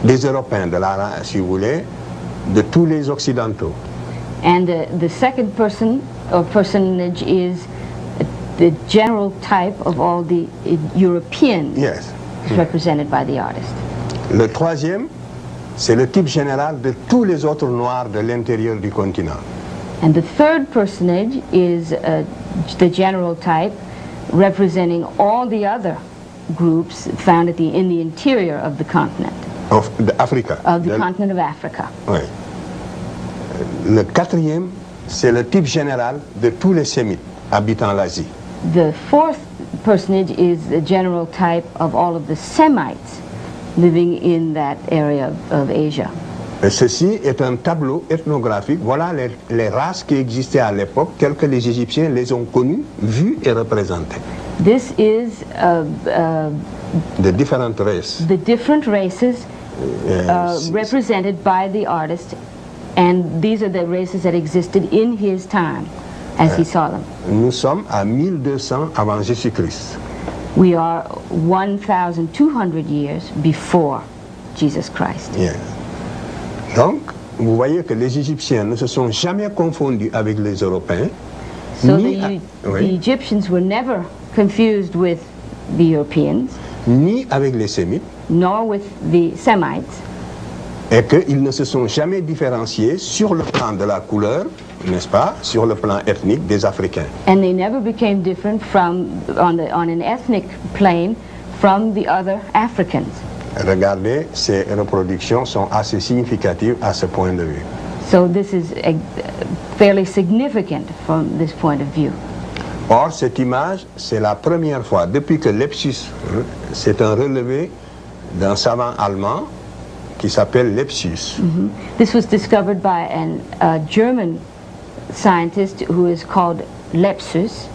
des Européens, si vous voulez, de tous les Occidentaux. And the second person or personage is the general type of all the Europeans represented by the artist. Le troisième, c'est le type général de tous les autres Noirs de l'intérieur du continent. And the third personage is the general type representing all the other groups found in the interior of the continent. Of Africa. Of the continent of Africa. Oui. Le quatrième, c'est le type général de tous les Sémites habitant l'Asie. The fourth personage is the general type of all of the Semites living in that area of Asia. Et ceci est un tableau ethnographique. Voilà les races qui existaient à l'époque, telles que les Égyptiens les ont connues, vues et représentées. This is the different races. The different races represented by the artist, and these are the races that existed in his time as he saw them. Nous sommes à 1200 avant Jésus-Christ. We are 1,200 years before Jesus Christ. Yes. Donc, vous voyez que les Égyptiens ne se sont jamais confondus avec les Européens. So the Egyptians were never confused with the Europeans. Ni avec les Sémites. Nor with the Semites. Et qu'ils ne se sont jamais différenciés sur le plan de la couleur, n'est-ce pas, sur le plan ethnique des Africains. And they never became different from, on an ethnic plane from the other Africans. Regardez, ces reproductions sont assez significatives à ce point de vue. So this is fairly significant from this point of view. Or, cette image, c'est la première fois, depuis que Lepsius, c'est un relevé d'un savant allemand qui s'appelle Lepsius. This was discovered by a German scientist who is called Lepsius.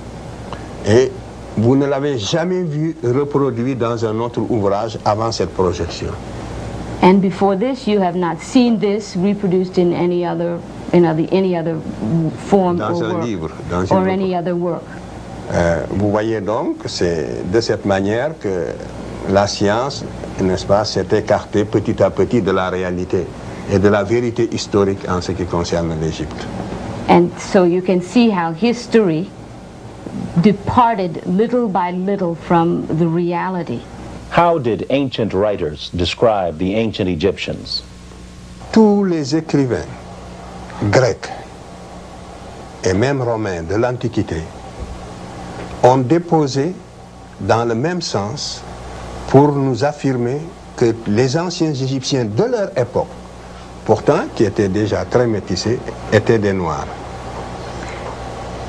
Et vous ne l'avez jamais vu reproduit dans un autre ouvrage avant cette projection. And before this, you have not seen this reproduced in any other form dans or un work, livre, or any other work. Vous voyez donc, c'est de cette manière que la science, n'est-ce pas, s'est écartée petit à petit de la réalité et de la vérité historique en ce qui concerne l'Égypte. And so you can see how history departed little by little from the reality. How did ancient writers describe the ancient Egyptians? Tous les écrivains grecs et même romains de l'Antiquité ont déposé dans le même sens pour nous affirmer que les anciens Égyptiens de leur époque, pourtant qui étaient déjà très métissés, étaient des Noirs.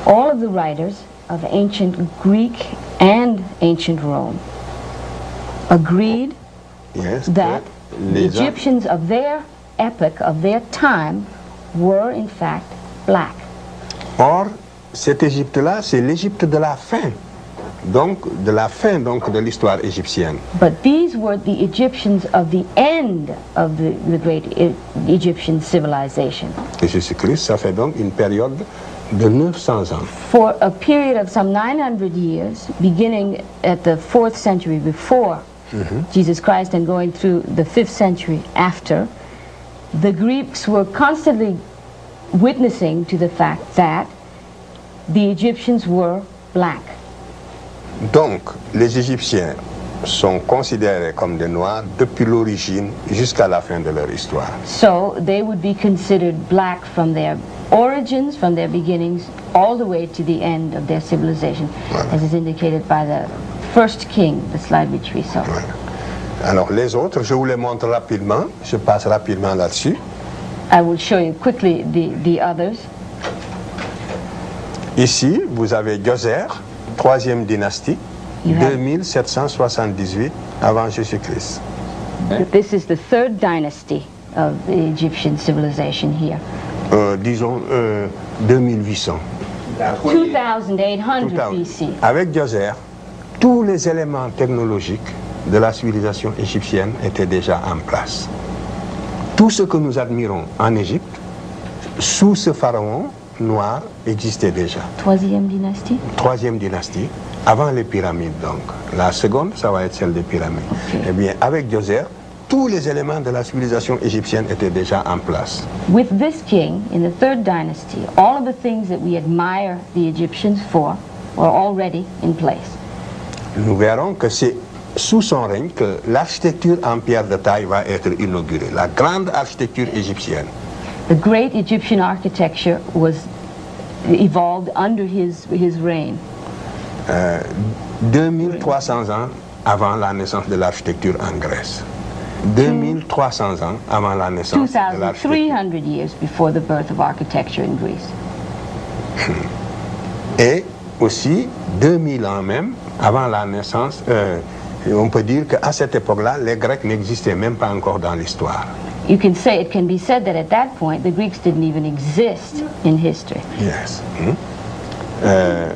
All of the writers of ancient Greek and ancient Rome agreed that the Egyptians of their epoch, of their time, were in fact black. Or, cette Égypte-là, c'est l'Égypte de la fin, donc de l'histoire égyptienne. But these were the Egyptians of the end of the great Egyptian civilization. Et Jésus-Christ, ça fait donc une période de 900 ans. For a period of some 900 years, beginning at the 4th century before Jesus Christ and going through the 5th century after, the Greeks were constantly witnessing to the fact that the Egyptians were black. Donc, les Égyptiens sont considérés comme des Noirs depuis l'origine jusqu'à la fin de leur histoire. So they would be considered black from their origins, from their beginnings, all the way to the end of their civilization, as is indicated by the first king, the slide which we saw. Alors les autres, je vous les montre rapidement, je passe rapidement là-dessus. I will show you quickly the others. Ici, vous avez Djoser, 3e dynastie, 2778 avant Jésus-Christ. This is the 3rd dynasty of the Egyptian civilization here. Disons 2800. 2800 BC. Avec Djoser, tous les éléments technologiques de la civilisation égyptienne étaient déjà en place. Tout ce que nous admirons en Égypte, sous ce pharaon noir, existait déjà. 3e dynastie? 3e dynastie, avant les pyramides donc. La seconde, ça va être celle des pyramides. Okay. Eh bien, avec Djoser, tous les éléments de la civilisation égyptienne étaient déjà en place. With this king, in the third dynasty, all of the things that we admire the Egyptians for were already in place. Nous verrons que c'est sous son règne que l'architecture en pierre de taille va être inaugurée, la grande architecture égyptienne. The great Egyptian architecture was evolved under his reign. 2300 ans avant la naissance de l'architecture en Grèce. 2300 ans avant la naissance de l'architecture. 2,300 years before the birth of architecture in Greece. Et aussi 2000 ans même avant la naissance, on peut dire qu'à cette époque-là, les Grecs n'existaient même pas encore dans l'histoire. It can be said that at that point, the Greeks didn't even exist in history. Yes.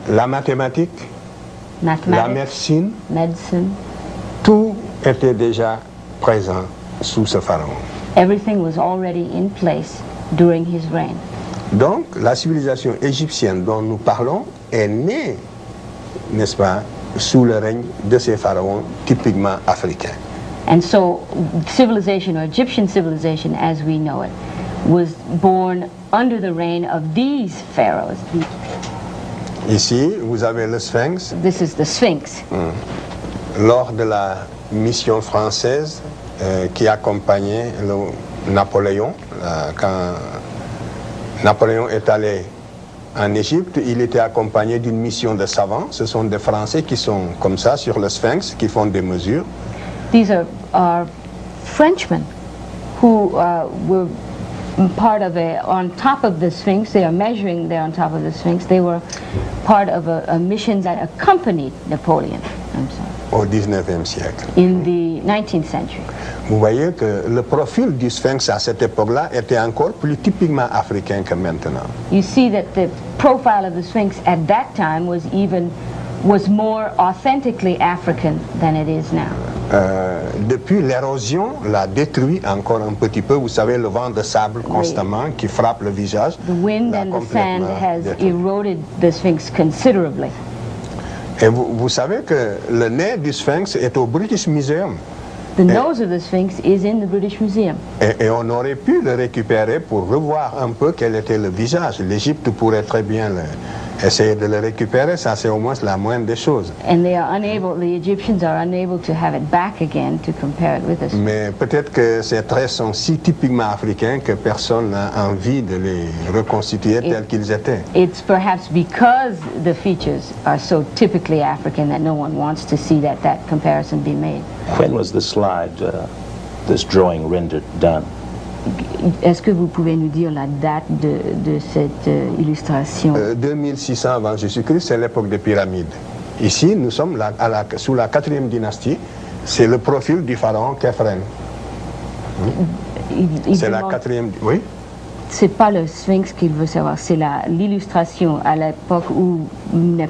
La mathématique, la Mathematics, médecine, tout était déjà présent sous ce pharaon. everything was already in place during his reign. Donc, la civilisation égyptienne dont nous parlons est née, n'est-ce pas, sous le règne de ces pharaons typiquement africains. And so civilization, or Egyptian civilization as we know it, was born under the reign of these pharaohs. Ici, vous avez le Sphinx. This is the Sphinx. Lors de la mission française qui accompagnait Napoléon, quand Napoléon est allé en Égypte, il était accompagné d'une mission de savants. Ce sont des Français qui sont comme ça sur le Sphinx, qui font des mesures. These are Frenchmen who were part of on top of the Sphinx. They are measuring there on top of the Sphinx. They were part of a mission that accompanied Napoleon. I'm sorry. Au 19e siècle. In the 19th century. Vous voyez que le profil du Sphinx à cette époque-là était encore plus typiquement africain que maintenant. You see that the profile of the Sphinx at that time was more authentically African than it is now. Depuis, l'érosion l'a détruit encore un petit peu. Vous savez, le vent de sable constamment qui frappe le visage. The wind and the sand has eroded the Sphinx considerably. Et vous savez que le nez du Sphinx est au British Museum. The nose of the Sphinx is in the British Museum. Et on aurait pu le récupérer pour revoir un peu quel était le visage. L'Égypte pourrait très bien essayer de le récupérer, ça c'est au moins la moindre des choses. And the Egyptians are unable to have it back again to compare it with us. Mais peut-être que ces traits sont si typiquement africains que personne n'a envie de les reconstituer tels qu'ils étaient. It's perhaps because the features are so typically African that no one wants to see that comparison be made. When was the slide, this drawing rendered done? Est-ce que vous pouvez nous dire la date de cette illustration? 2600 avant Jésus-Christ, c'est l'époque des pyramides. Ici, nous sommes sous la 4e dynastie. C'est le profil du pharaon Khéphren. C'est la 4e... Oui? C'est pas le Sphinx qu'il veut savoir, c'est l'illustration à l'époque où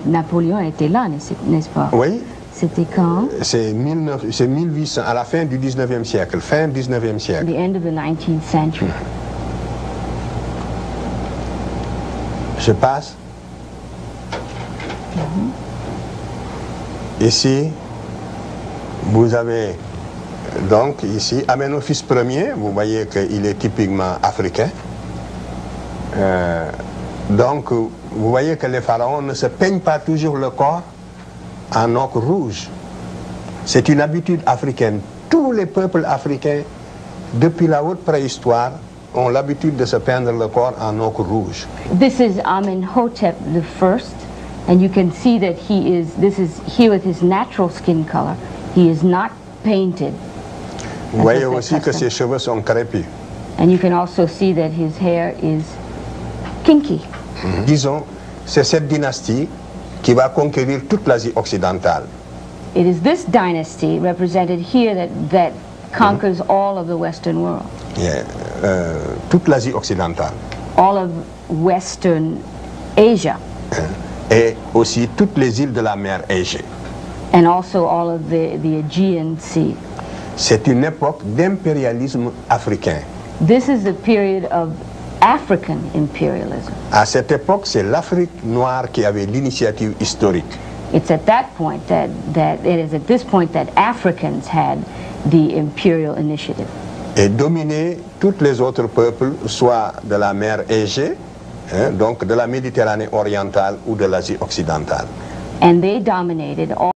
Napoléon était là, n'est-ce pas? Oui. C'était quand? C'est 1800, à la fin du 19e siècle, fin 19e siècle. The end of the 19th century. Je passe. Ici, vous avez donc ici Amenophis Ier, vous voyez qu'il est typiquement africain. Donc, vous voyez que les pharaons ne se peignent pas toujours le corps en ochre rouge. C'est une habitude africaine. Tous les peuples africains, depuis la haute préhistoire, ont l'habitude de se peindre le corps en ochre rouge. This is Amenhotep I, and you can see that this is here with his natural skin color. He is not painted. Vous voyez aussi que ses cheveux sont crépus. And you can also see that his hair is kinky. Disons, c'est cette dynastie qui va conquérir toute l'Asie occidentale. It is this dynasty represented here that conquers all of the Western world. Yeah, toute l'Asie occidentale. All of Western Asia. Et aussi toutes les îles de la mer Égée. And also all of the Aegean Sea. C'est une époque d'impérialisme africain. This is a period of African imperialism. À cette époque, c'est l'Afrique noire qui avait l'initiative historique. It's at that point it is at this point that Africans had the imperial initiative. Et dominer tous les autres peuples, soit de la mer Égée, donc de la Méditerranée orientale ou de l'Asie occidentale. And they dominated all